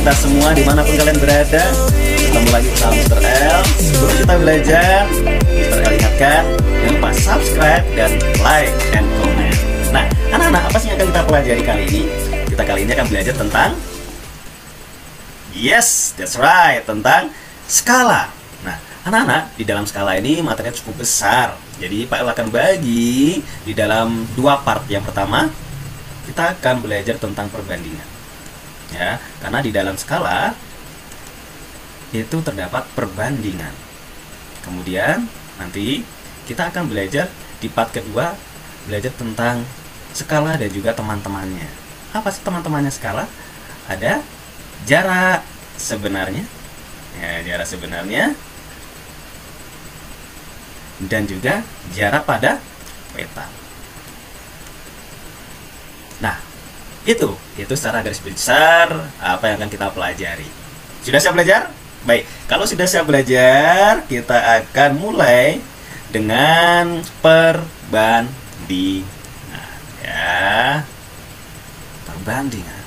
kita semua dimanapun kalian berada. Ketemu lagi bersama Mr. L. Sebelum kita belajar, Mr. L ingatkan jangan lupa subscribe dan like and comment. Nah, anak-anak, apa sih yang akan kita pelajari kali ini? Kita kali ini akan belajar tentang yes, that's right, tentang skala. Nah, anak-anak, di dalam skala ini materinya cukup besar. Jadi Pak L akan bagi di dalam dua part. Yang pertama, kita akan belajar tentang perbandingan. Ya, karena di dalam skala itu terdapat perbandingan. Kemudian nanti kita akan belajar di part kedua, belajar tentang skala dan juga teman-temannya. Apa sih teman-temannya skala? Ada jarak sebenarnya, ya, jarak sebenarnya, dan juga jarak pada peta. Nah, itu secara garis besar apa yang akan kita pelajari. Sudah siap belajar? Baik, kalau sudah siap belajar, kita akan mulai dengan perbandingan, ya, perbandingan.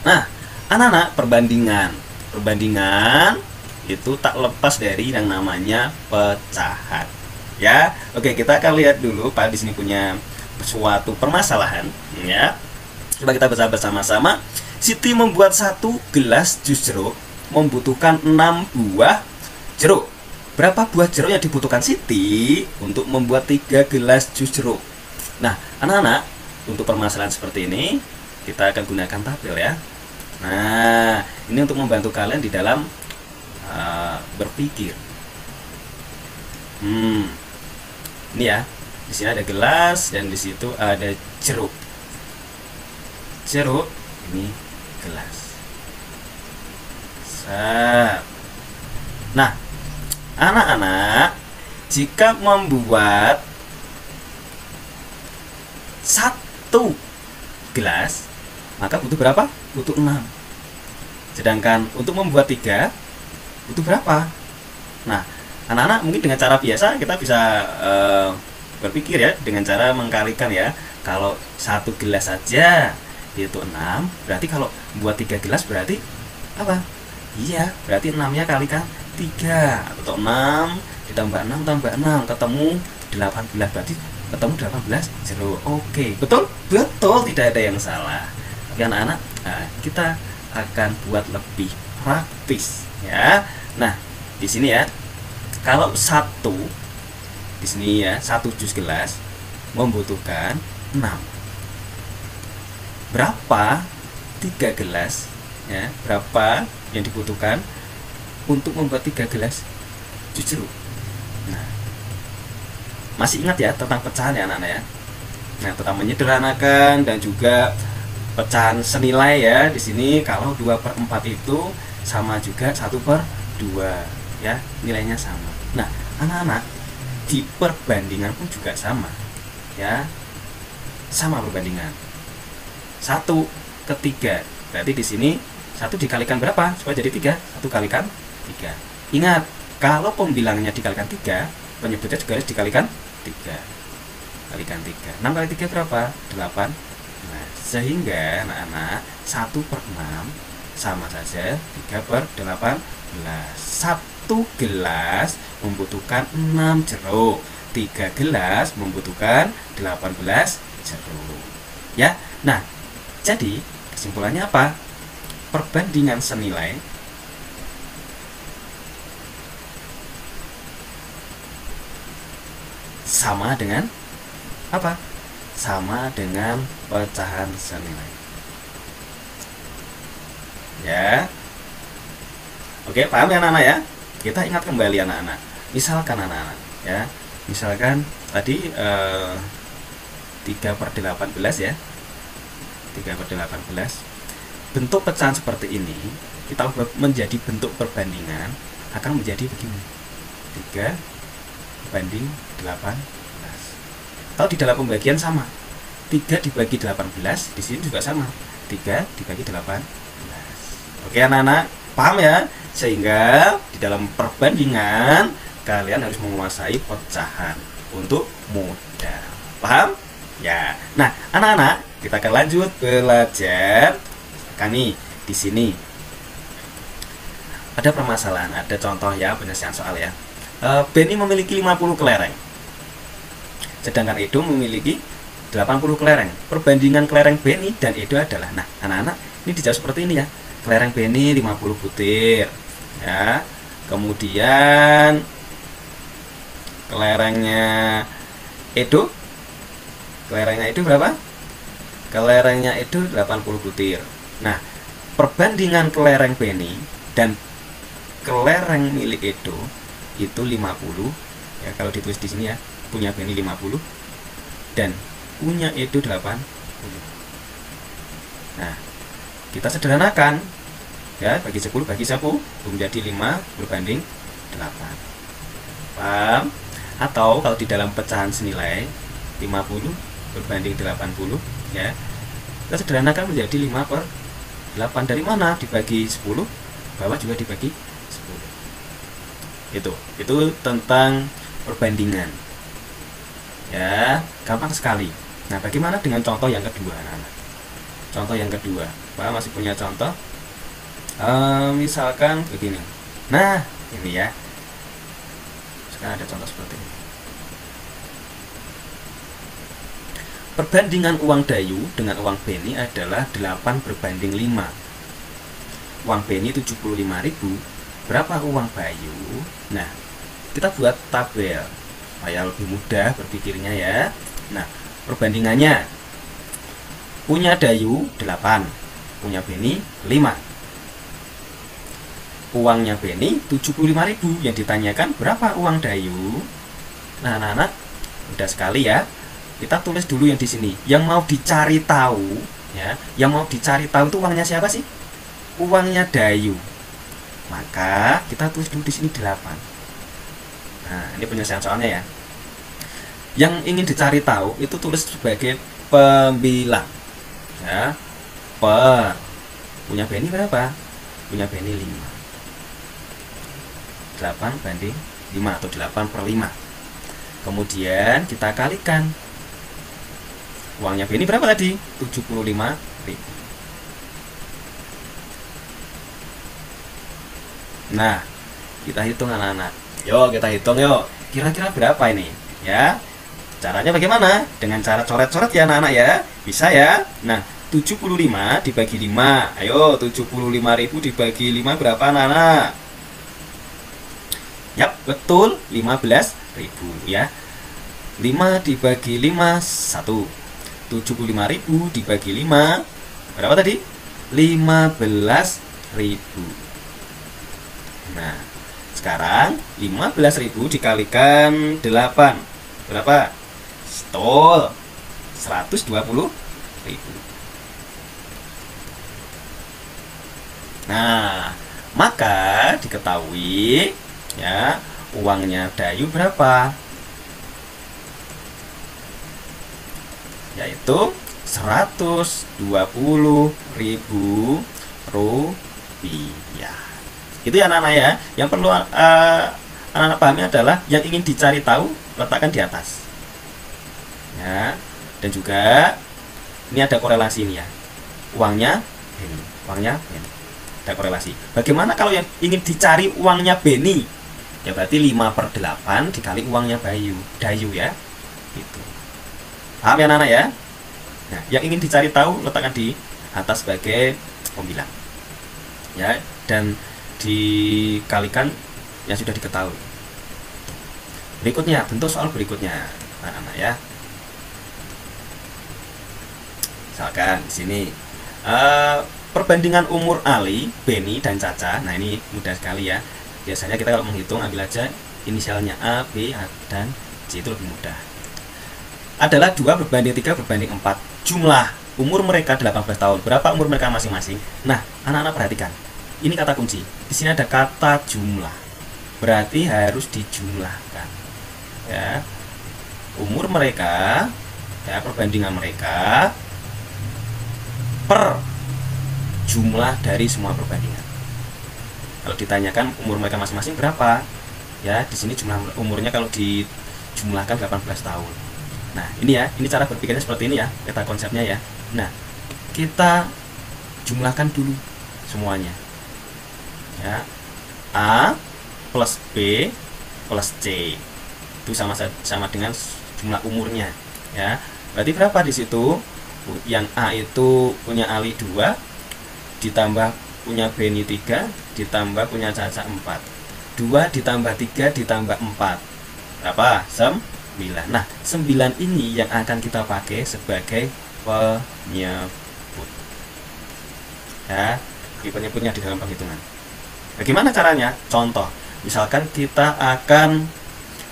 Nah, anak-anak, perbandingan itu tak lepas dari yang namanya pecahan. Ya, oke, kita akan lihat dulu. Pak di sini punya suatu permasalahan. Ya, coba kita baca bersama-sama. Siti membuat 1 gelas jus jeruk membutuhkan 6 buah jeruk. Berapa buah jeruk yang dibutuhkan Siti untuk membuat 3 gelas jus jeruk? Nah, anak-anak, untuk permasalahan seperti ini kita akan gunakan tabel ya. Nah, ini untuk membantu kalian di dalam berpikir. Ini ya, di sini ada gelas dan di situ ada jeruk. Jeruk, ini gelas. Nah, anak-anak, jika membuat 1 gelas, maka butuh berapa? Butuh 6. Sedangkan untuk membuat 3 butuh berapa? Nah, anak-anak, mungkin dengan cara biasa kita bisa berpikir ya, dengan cara mengkalikan ya. Kalau 1 gelas saja itu 6, berarti kalau buat 3 gelas berarti apa? Iya, berarti 6-nya kalikan 3, atau 6 ditambah 6 tambah 6 ketemu 18, berarti ketemu 18 jeruk. Oke, betul? Betul, tidak ada yang salah. Oke anak-anak, nah, kita akan buat lebih praktis ya. Nah, di sini ya, kalau di sini ya, 1 jus gelas membutuhkan 6. Berapa 3 gelas ya? Berapa yang dibutuhkan untuk membuat 3 gelas jus jeruk? Nah, masih ingat ya tentang pecahan ya anak-anak ya? Nah, tentang menyederhanakan dan juga pecahan senilai ya. Di sini kalau 2/4 itu sama juga 1/2 ya, nilainya sama. Nah, anak-anak, di perbandingan pun juga sama ya, sama perbandingan 1/3. Berarti di sini 1 dikalikan berapa supaya jadi 3? 1 kalikan 3. Ingat, kalau pembilangnya dikalikan 3, penyebutnya juga harus dikalikan 3. Kalikan 3. 6 kali 3 berapa? 8. Nah, sehingga anak-anak 1/6 sama saja 3/18. 1 gelas membutuhkan 6 jeruk, 3 gelas membutuhkan 18 jeruk ya. Nah, jadi kesimpulannya apa? Perbandingan senilai sama dengan apa? Sama dengan pecahan senilai ya. Oke, paham ya anak-anak ya? Kita ingat kembali anak-anak. Misalkan anak-anak ya, misalkan tadi 3/18 ya, 3/18. Bentuk pecahan seperti ini kita buat menjadi bentuk perbandingan akan menjadi begini, 3/18. Atau di dalam pembagian sama, 3 dibagi 18, di sini juga sama, 3 dibagi 18. Oke anak-anak, paham ya? Sehingga di dalam perbandingan kalian harus menguasai pecahan untuk mudah. Paham? Ya. Nah, anak-anak, kita akan lanjut belajar. Kan nih, di sini ada permasalahan, ada contoh ya, penyelesaian soal ya. Benny memiliki 50 kelereng, sedangkan Edo memiliki 80 kelereng. Perbandingan kelereng Benny dan Edo adalah, nah anak-anak ini dijawab seperti ini ya. Kelereng Benny 50 butir ya. Kemudian kelerengnya Edo berapa? Kelerengnya Edo 80 butir. Nah, perbandingan kelereng Benny dan kelereng milik Edo itu 50 ya, kalau ditulis di sini ya, punya Benny 50 dan punya Edo 80. Nah, kita sederhanakan ya, bagi 10 bagi 10 menjadi 5 berbanding 8. Paham? Atau kalau di dalam pecahan senilai 50 berbanding 80 ya, kita sederhanakan menjadi 5/8. Dari mana? Dibagi 10, bawah juga dibagi 10. Itu tentang perbandingan ya, gampang sekali. Nah, bagaimana dengan contoh yang kedua, anak-anak? Contoh yang kedua, Pak masih punya contoh, misalkan begini. Nah, ini ya, sekarang ada contoh seperti ini. Perbandingan uang Dayu dengan uang Benny adalah 8 berbanding 5. Uang Benny 75.000, berapa uang Bayu? Nah, kita buat tabel supaya lebih mudah berpikirnya ya. Nah, perbandingannya, punya Dayu 8, punya Benny 5. Uangnya Benny 75.000, yang ditanyakan berapa uang Dayu? Nah, anak-anak, mudah sekali ya. Kita tulis dulu yang di sini. Yang mau dicari tahu ya, yang mau dicari tahu itu uangnya siapa sih? Uangnya Dayu. Maka kita tulis dulu di sini 8. Nah, ini penyelesaian soalnya ya. Yang ingin dicari tahu itu tulis sebagai pembilang ya. Per, punya Benny berapa? Punya Benny 5. 8 banding 5 atau 8/5. Kemudian kita kalikan. Uangnya Benny berapa tadi? 75.000. Nah, kita hitung anak-anak. Yuk, kita hitung yuk. Kira-kira berapa ini? Ya. Caranya bagaimana? Dengan cara coret-coret ya anak-anak ya. Bisa ya. Nah, 75 dibagi 5. Ayo, 75.000 dibagi 5 berapa anak-anak? Yap, betul, 15.000 ya. 5 dibagi 5 1. 75.000 dibagi 5 berapa tadi? 15.000. Nah, sekarang 15.000 dikalikan 8 berapa? Betul, 120.000. Nah, maka diketahui ya, uangnya Dayu berapa? Yaitu 120.000 rupiah. Itu ya anak-anak ya. Yang perlu anak-anak pahami adalah yang ingin dicari tahu letakkan di atas ya. Dan juga ini ada korelasi ini ya, uangnya Benny, uangnya Benny, ada korelasi. Bagaimana kalau yang ingin dicari uangnya Benny? Ya berarti 5/8 dikali uangnya Dayu ya, itu. Paham ya anak-anak ya? Nah, yang ingin dicari tahu letakkan di atas sebagai pembilang ya, dan dikalikan yang sudah diketahui. Berikutnya, bentuk soal berikutnya anak-anak ya. Misalkan di sini perbandingan umur Ali, Benny dan Caca. Nah, ini mudah sekali ya. Biasanya kita kalau menghitung ambil aja inisialnya A, B, dan C, itu lebih mudah. Adalah 2 berbanding 3 berbanding 4. Jumlah umur mereka 18 tahun. Berapa umur mereka masing-masing? Nah, anak-anak perhatikan. Ini kata kunci. Di sini ada kata jumlah. Berarti harus dijumlahkan. Ya. Umur mereka, ya, perbandingan mereka per jumlah dari semua perbandingan. Kalau ditanyakan umur mereka masing-masing berapa? Ya, di sini jumlah umurnya kalau dijumlahkan 18 tahun. Nah, ini ya, ini cara berpikirnya seperti ini ya, peta konsepnya ya. Nah, kita jumlahkan dulu semuanya. Ya, A plus B plus C itu sama dengan jumlah umurnya. Ya, berarti berapa di situ? Yang A itu punya Ali 2, ditambah punya Beni 3, ditambah punya Caca 4. 2 ditambah 3 ditambah 4. Berapa? 9. Nah, 9 ini yang akan kita pakai sebagai penyebut. Ya, di penyebutnya di dalam penghitungan. Bagaimana caranya? Contoh, misalkan kita akan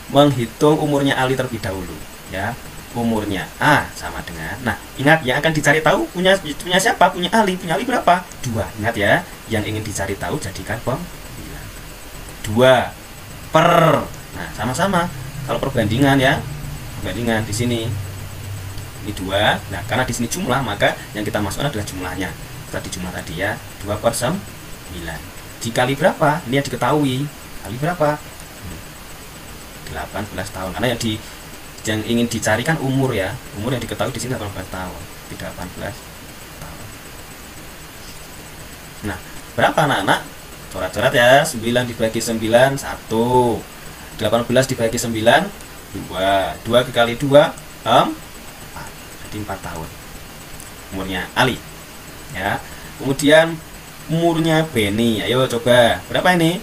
menghitung umurnya Ali terlebih dahulu. Ya, umurnya A sama dengan, nah ingat yang akan dicari tahu punya siapa? Punya Ali berapa? 2. Ingat ya, yang ingin dicari tahu jadikan pembilang 2 per, nah sama-sama kalau perbandingan ya, perbandingan di sini ini 2, nah karena di sini jumlah maka yang kita masukkan adalah jumlahnya tadi, jumlah tadi ya, 2 per 9 dikali berapa? Ini yang diketahui, kali berapa? 18 tahun, karena yang ingin dicarikan umur ya, umur yang diketahui di sini 18 tahun, tidak 18 tahun. Nah, berapa anak-anak? Coret-coret ya, 9 dibagi 9 1, 18 dibagi 9 2, 2 dikali 2 4, jadi 4 tahun umurnya Ali. Ya, kemudian umurnya Beni, ayo coba berapa ini?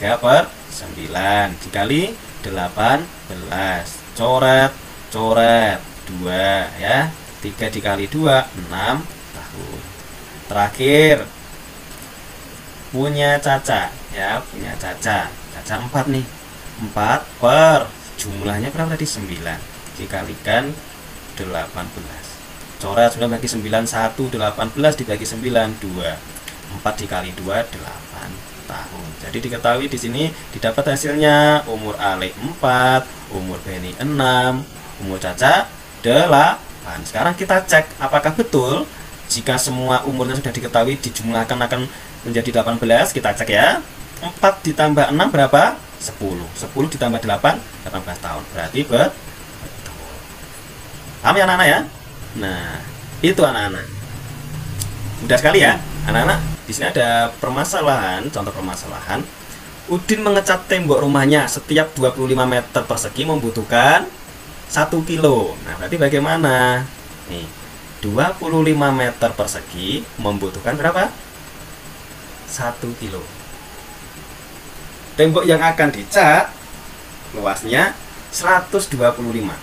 3 per 9 dikali 18, coret 2 ya, 3 dikali 2 6 tahun. Terakhir punya Caca ya, punya Caca 4 nih, 4 per jumlahnya berapa tadi? 9 dikalikan 18, coret 9 bagi 9 1, 18 dibagi 9 2, 4 dikali 2 8 tahun. Jadi diketahui di sini didapat hasilnya umur Ali 4, umur Beni 6, umur Caca 8. Sekarang kita cek apakah betul jika semua umurnya sudah diketahui dijumlahkan akan menjadi 18. Kita cek ya. 4 ditambah 6 berapa? 10. 10 ditambah 8 18 tahun. Berarti betul. Paham ya anak-anak ya? Nah, itu anak-anak. Mudah sekali ya, anak-anak. Di sini ada permasalahan, contoh permasalahan. Udin mengecat tembok rumahnya setiap 25 meter persegi membutuhkan 1 kilo. Nah, berarti bagaimana? Nih, 25 meter persegi membutuhkan berapa? 1 kilo. Tembok yang akan dicat luasnya 125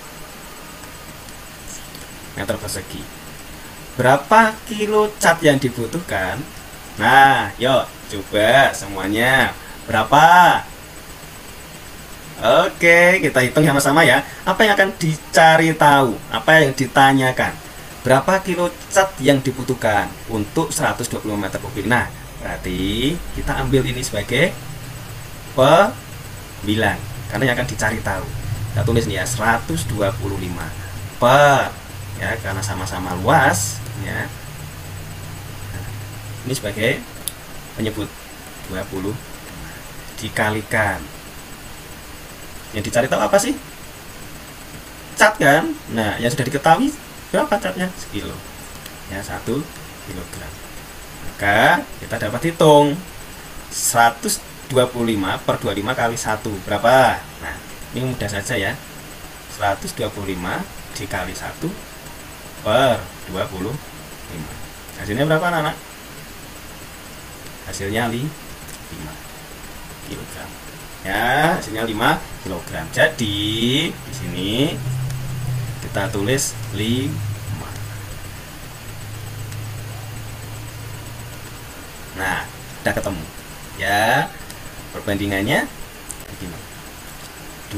meter persegi. Berapa kilo cat yang dibutuhkan? Nah, yuk coba semuanya berapa? Oke, kita hitung sama-sama ya. Apa yang akan dicari tahu? Apa yang ditanyakan? Berapa kilo cat yang dibutuhkan untuk 125 meter kubik? Nah, berarti kita ambil ini sebagai pembilang karena yang akan dicari tahu. Kita tulis nih ya, 125 per, ya karena sama-sama luas ya. Ini sebagai penyebut 20 dikalikan. Yang dicari tahu apa sih? Cat kan? Nah, yang sudah diketahui berapa catnya? Sekilo. Ya, 1 kilogram. Maka kita dapat hitung 125 per 25 kali 1 berapa? Nah, ini mudah saja ya. 125 dikali 1 per 25. Hasilnya berapa anak-anak? Hasilnya 5 kilogram. Ya, hasilnya 5 kilogram. Jadi di sini kita tulis 5. Nah, udah ketemu. Ya, perbandingannya begini.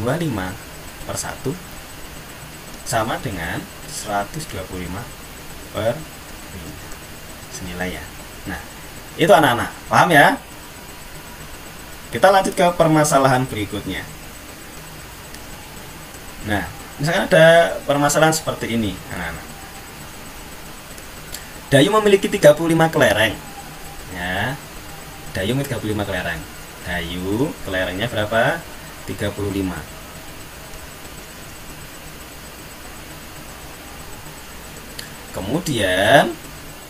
25 per 1 sama dengan 125 per 5. Senilai ya. Nah, itu anak-anak, paham ya? Kita lanjut ke permasalahan berikutnya. Nah, misalkan ada permasalahan seperti ini, anak-anak. Dayung memiliki 35 kelereng. Ya. Dayung memiliki 35 kelereng. Dayung kelerengnya berapa? 35. Kemudian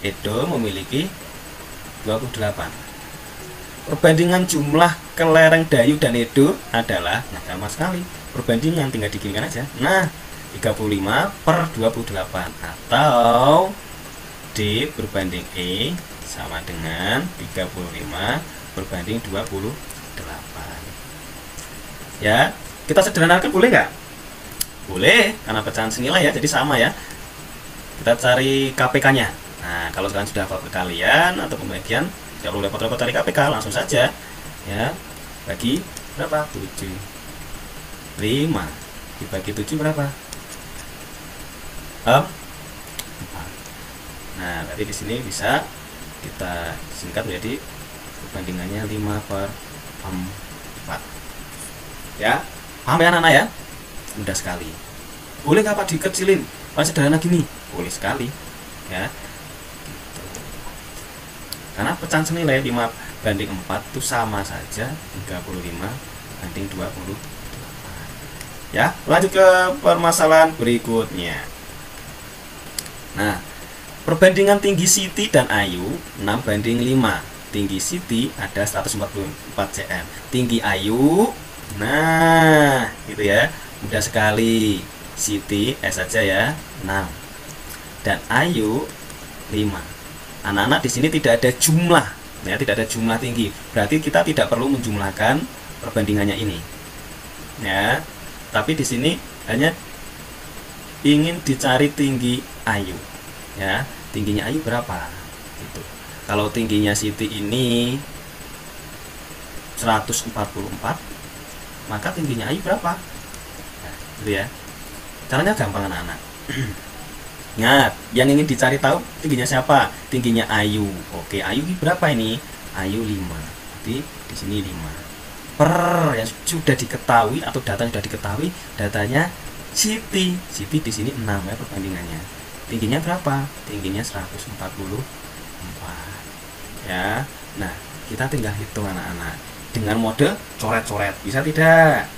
Edo memiliki 28. Perbandingan jumlah kelereng Dayu dan Edo adalah, nah gampang sekali, perbandingan tinggal diginikan aja. Nah, 35 per 28 atau D berbanding E sama dengan 35 berbanding 28. Ya, kita sederhanakan boleh nggak? Boleh, karena pecahan senilai ya, jadi sama ya. Kita cari KPK-nya. Nah, kalau kalian sudah hafal perkalian atau pembagian, tidak perlu repot-repot cari KPK, langsung saja ya. Bagi berapa? 7. 5 dibagi 7 berapa? 4. Nah, berarti di sini bisa kita singkat menjadi perbandingannya 5 per 4. Ya, paham ya anak-anak ya? Mudah sekali. Boleh nggak Pak dikecilin? Paling sederhana gini, boleh sekali ya. Karena pecahan senilai 5 banding 4 itu sama saja 35 banding 28. Ya, lanjut ke permasalahan berikutnya. Nah, perbandingan tinggi Siti dan Ayu 6 banding 5. Tinggi Siti ada 144 cm. Tinggi Ayu, nah, gitu ya. Mudah sekali. Siti S saja ya, 6. Dan Ayu 5. Anak-anak di sini tidak ada jumlah, ya, tidak ada jumlah tinggi. Berarti kita tidak perlu menjumlahkan perbandingannya ini, ya. Tapi di sini hanya ingin dicari tinggi Ayu, ya. Tingginya Ayu berapa? Gitu. Kalau tingginya Siti ini 144, maka tingginya Ayu berapa? Nah, gitu ya. Caranya gampang anak-anak. Ingat, yang ingin dicari tahu tingginya siapa? Tingginya Ayu. Oke, Ayu berapa ini? Ayu 5. Jadi di sini 5. Per yang sudah diketahui atau data sudah diketahui, datanya Siti. Siti di sini 6 ya perbandingannya. Tingginya berapa? Tingginya 144. Ya. Nah, kita tinggal hitung anak-anak dengan mode coret-coret. Bisa tidak?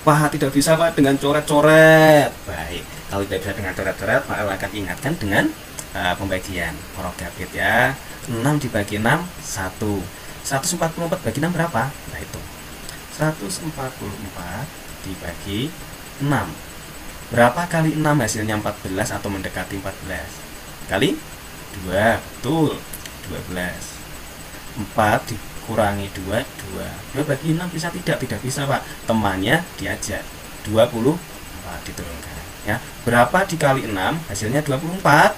Pak, tidak bisa Pak dengan coret-coret. Baik, kalau tidak bisa dengan coret-coret, Pak akan ingatkan dengan pembagian orogapit ya. 6 dibagi 6, 1. 144 bagi 6 berapa? Nah itu 144 dibagi 6. Berapa kali 6 hasilnya? 14 atau mendekati 14. Kali 2, betul, 12. 4 dikurangi 2, 2. 2 bagi 6 bisa tidak? Tidak bisa Pak. Temannya diajak. 24 diturunkan ya. Berapa dikali 6? Hasilnya 24.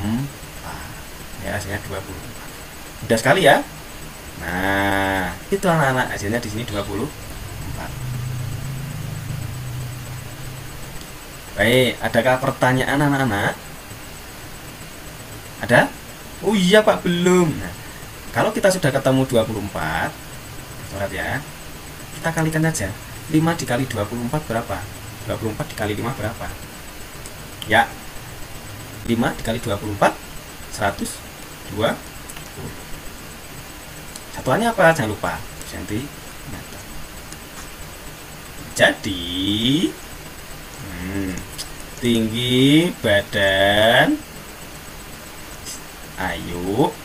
4. Ya, hasilnya 24. Mudah sekali ya. Nah, itu anak-anak, hasilnya di sini 24. Baik, adakah pertanyaan anak-anak? Ada? Oh iya Pak, belum. Nah, kalau kita sudah ketemu 24, coret ya, kita kalikan saja. 5 dikali 24 berapa? 24 dikali 5 berapa? Ya, 5 dikali 24, 120. Satuannya apa? Jangan lupa, sentimeter. Jadi, tinggi badan Ayu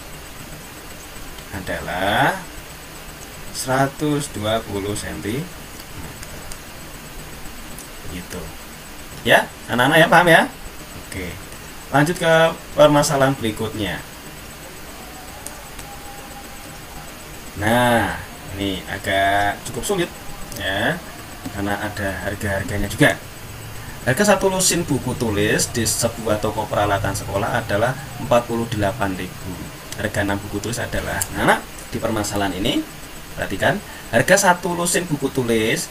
adalah 120 cm. Begitu. Ya, anak-anak ya, paham ya? Oke. Lanjut ke permasalahan berikutnya. Nah, ini agak cukup sulit ya, karena ada harga-harganya juga. Harga satu lusin buku tulis di sebuah toko peralatan sekolah adalah 48.000. Harga 6 buku tulis adalah, nah, di permasalahan ini perhatikan, harga satu lusin buku tulis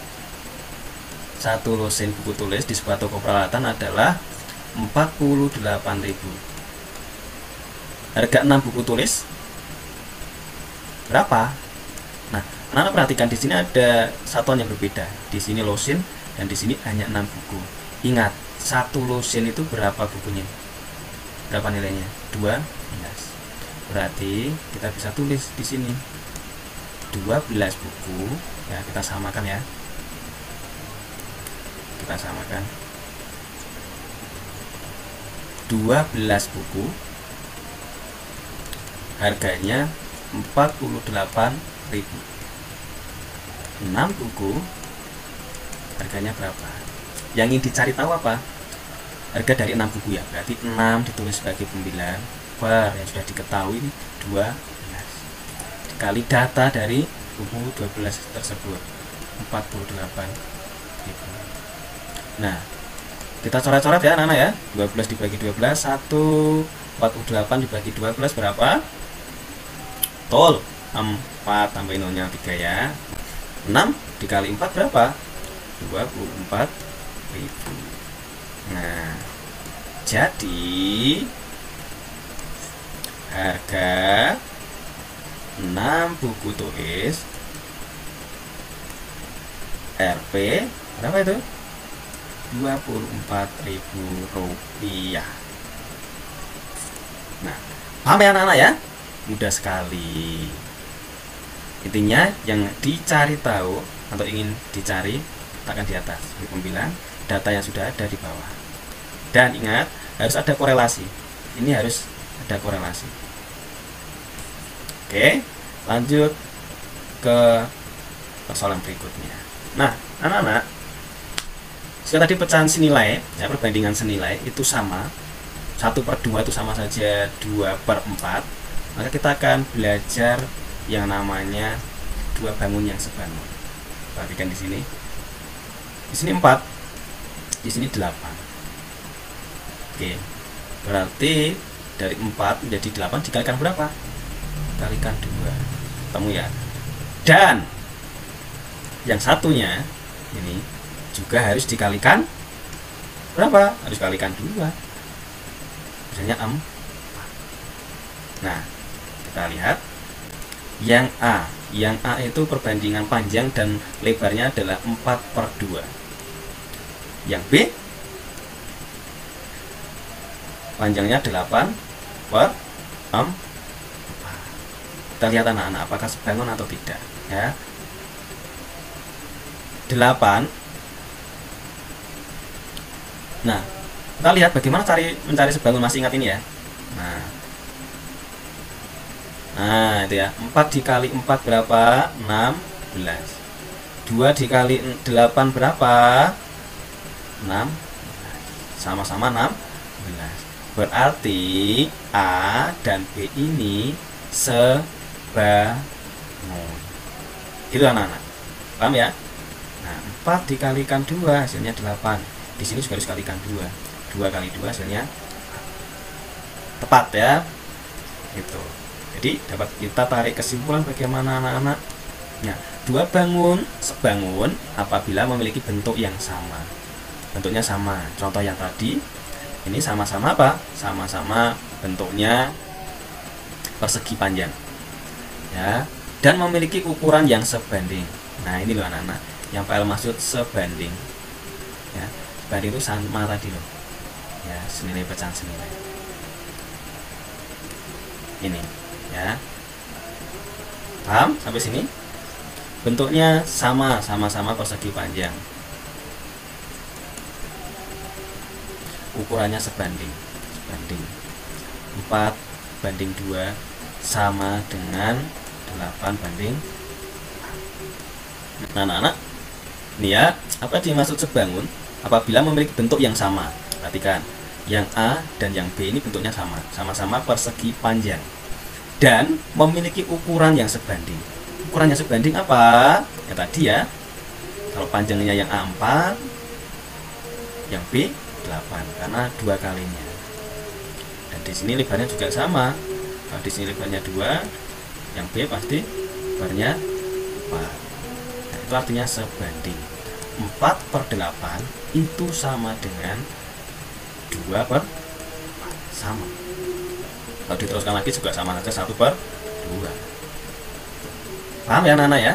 di sebuah toko peralatan adalah 48.000. Harga 6 buku tulis berapa? Nah, anak-anak perhatikan di sini ada satuan yang berbeda. Di sini lusin dan di sini hanya 6 buku. Ingat, satu lusin itu berapa bukunya? Berapa nilainya? 12. Berarti kita bisa tulis di sini 12 buku. Ya, kita samakan ya. Kita samakan 12 buku harganya 48.000. 6 buku harganya berapa? Yang ingin dicari tahu apa? Harga dari 6 buku ya, berarti 6 ditulis sebagai pembilang per yang sudah diketahui 12 dikali data dari buku 12 tersebut 48.000. Nah, kita coret-coret ya anak-anak ya. 12 dibagi 12 1, 48 dibagi 12 berapa? Tol 4, tambahin nolnya 3 ya. 6 dikali 4 berapa? 24.000. Nah, jadi harga 6 buku tulis Rp berapa itu? Rp24.000. Nah, paham ya anak-anak ya? Mudah sekali. Intinya yang dicari tahu atau ingin dicari letakkan di atas di pembilang, data yang sudah ada di bawah. Dan ingat, harus ada korelasi. Ini harus ada korelasi. Oke, lanjut ke persoalan berikutnya. Nah, anak-anak, jika tadi pecahan senilai, ya, perbandingan senilai itu sama 1/2 itu sama saja 2/4, maka kita akan belajar yang namanya dua bangun yang sebangun. Perhatikan di sini. Di sini 4, di sini 8. Oke. Berarti dari 4 menjadi 8 dikalikan berapa? Kalikan 2. Ketemu ya. Dan yang satunya ini juga harus dikalikan berapa? Harus kalikan 2. Misalnya 4. Nah, kita lihat yang A itu perbandingan panjang dan lebarnya adalah 4/2. Yang B panjangnya 8/4. Kita lihat anak-anak apakah sebangun atau tidak ya. 8. Nah, kita lihat bagaimana mencari sebangun, masih ingat ini ya. Nah, itu ya. 4 dikali 4 berapa? 16. 2 dikali 8 berapa? 6. Sama-sama 16. Berarti A dan B ini sebangun. Gitu anak-anak. Paham ya? Nah, 4 dikalikan 2 hasilnya 8. Di sini juga harus kalikan 2. 2 kali 2 hasilnya tepat ya. Gitu. Jadi dapat kita tarik kesimpulan bagaimana anak-anak. Nah, dua bangun sebangun apabila memiliki bentuk yang sama. Bentuknya sama. Contoh yang tadi ini sama-sama apa? Sama-sama bentuknya persegi panjang. Ya, dan memiliki ukuran yang sebanding. Nah, ini loh anak-anak. Yang Pak El maksud sebanding. Ya, sebanding itu sama tadi loh. Ya, senilai pecahan senilai. Ini ya. Paham sampai sini? Bentuknya sama-sama persegi panjang. Ukurannya sebanding. 4/2 sama dengan 8/4. Nah, anak-anak, ini ya, apa dimaksud sebangun? Apabila memiliki bentuk yang sama. Perhatikan, yang A dan yang B ini bentuknya sama-sama persegi panjang dan memiliki ukuran yang sebanding. Ukurannya sebanding apa? Ya tadi ya, kalau panjangnya yang A 4, yang B 8 karena 2 kalinya. Dan di sini lebarnya juga sama. Kalau di sini lebarnya 2, yang B pasti lebarnya 4. Nah, itu artinya sebanding. 4/8 itu sama dengan 2/4. Sama. Kalau diteruskan lagi juga sama saja 1/2. Paham ya anak-anak ya?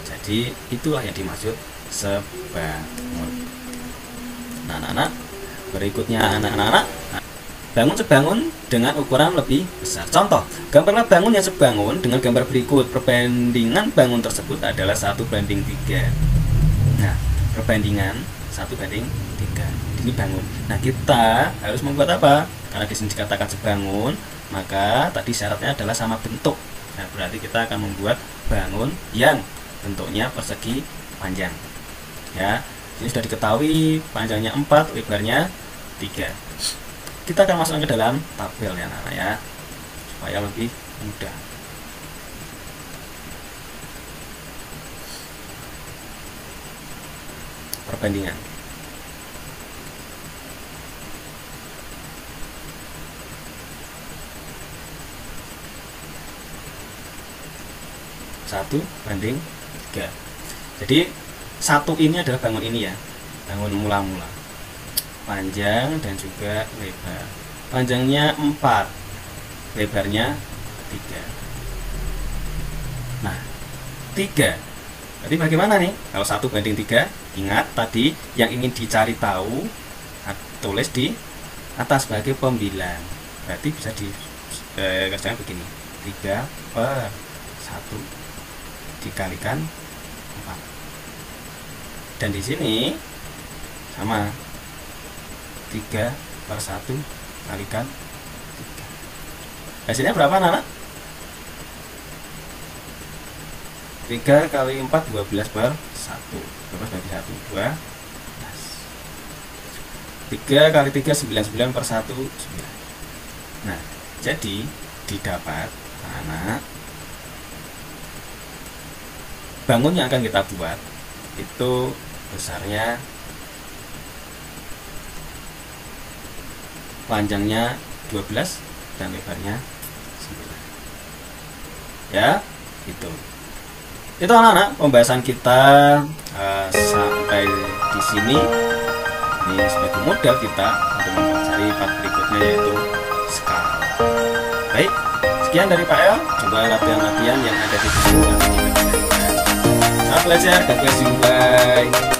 Jadi itulah yang dimaksud sebangun. Nah, anak-anak, berikutnya anak-anak, bangun sebangun dengan ukuran lebih besar. Contoh, gambarlah bangun yang sebangun dengan gambar berikut. Perbandingan bangun tersebut adalah 1/3. Nah, perbandingan 1/3. Ini bangun. Nah, kita harus membuat apa? Karena di sini dikatakan sebangun, maka tadi syaratnya adalah sama bentuk. Nah, berarti kita akan membuat bangun yang bentuknya persegi panjang. Ya, ini sudah diketahui panjangnya 4, lebarnya 3. Kita akan masukkan ke dalam tabel ya anak-anak ya, supaya lebih mudah. Perbandingan. Satu banding 3. Jadi satu ini adalah bangun ini ya, bangun mula-mula, panjang dan juga lebar. Panjangnya 4, lebarnya 3. Nah, 3. Jadi bagaimana nih? Kalau 1 banding 3, ingat tadi yang ingin dicari tahu, tulis di atas sebagai pembilang. Berarti bisa dikerjakan begini. 3 per 1 dikalikan 4. Dan di sini sama 3 per 1 kalikan 3. Hasilnya berapa anak-anak? 3 kali 4 12 per 1. 12 bagi 1 12. 3 kali 3 99 per 1 9. Nah, jadi didapat anak bangun yang akan kita buat itu besarnya, panjangnya 12 dan lebarnya 9. Ya, itu anak-anak pembahasan kita sampai di sini. Ini sebagai modal kita untuk mempelajari part berikutnya, yaitu skala. Baik, sekian dari Pak El. Coba latihan-latihan yang ada di buku. Selamat belajar, God bless you, bye.